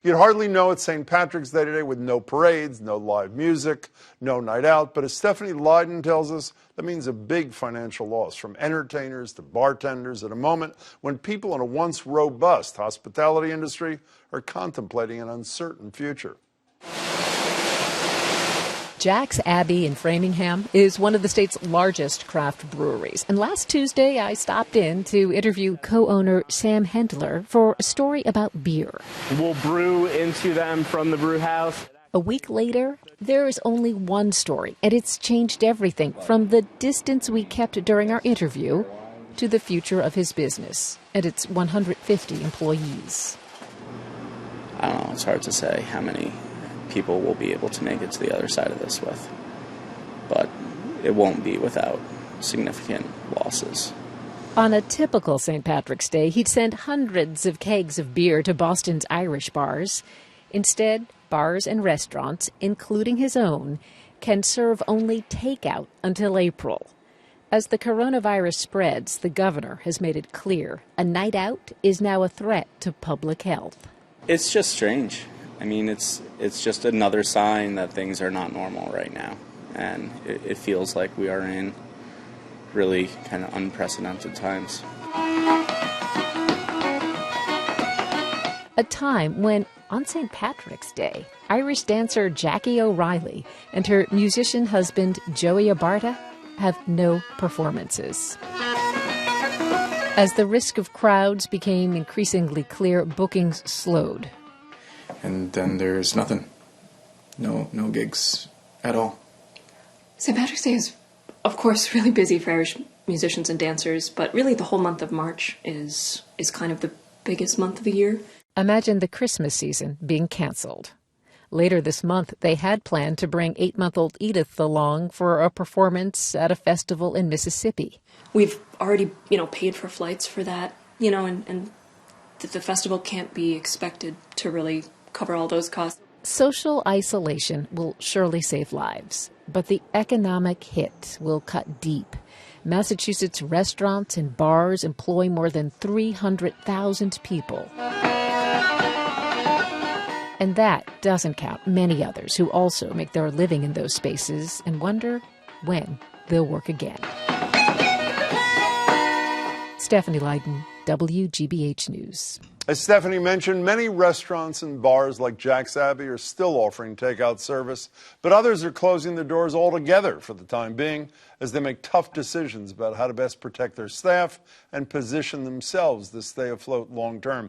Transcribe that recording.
You'd hardly know it's St. Patrick's Day today with no parades, no live music, no night out. But as Stephanie Leydon tells us, that means a big financial loss from entertainers to bartenders at a moment when people in a once robust hospitality industry are contemplating an uncertain future. Jax Abbey in Framingham is one of the state's largest craft breweries. And last Tuesday, I stopped in to interview co-owner Sam Hendler for a story about beer. We'll brew into them from the brew house. A week later, there is only one story, and it's changed everything from the distance we kept during our interview to the future of his business and its 150 employees. I don't know, it's hard to say how many people will be able to make it to the other side of this with, but it won't be without significant losses. On a typical St. Patrick's Day, he'd send hundreds of kegs of beer to Boston's Irish bars. Instead, bars and restaurants, including his own, can serve only takeout until April. As the coronavirus spreads, the governor has made it clear a night out is now a threat to public health. It's just strange. I mean, it's just another sign that things are not normal right now. And it feels like we are in really kind of unprecedented times. A time when, on St. Patrick's Day, Irish dancer Jackie O'Reilly and her musician husband Joey Abarta have no performances. As the risk of crowds became increasingly clear, bookings slowed. And then there's nothing. No gigs at all. St. Patrick's Day is, of course, really busy for Irish musicians and dancers, but really the whole month of March is kind of the biggest month of the year. Imagine the Christmas season being canceled. Later this month, they had planned to bring 8-month-old Edith along for a performance at a festival in Mississippi. We've already, paid for flights for that, and the festival can't be expected to really cover all those costs. Social isolation will surely save lives, but the economic hit will cut deep. Massachusetts restaurants and bars employ more than 300,000 people. And that doesn't count many others who also make their living in those spaces and wonder when they'll work again. Stephanie Leydon, WGBH News. As Stephanie mentioned, many restaurants and bars like Jax Abbey are still offering takeout service, but others are closing their doors altogether for the time being as they make tough decisions about how to best protect their staff and position themselves to stay afloat long term.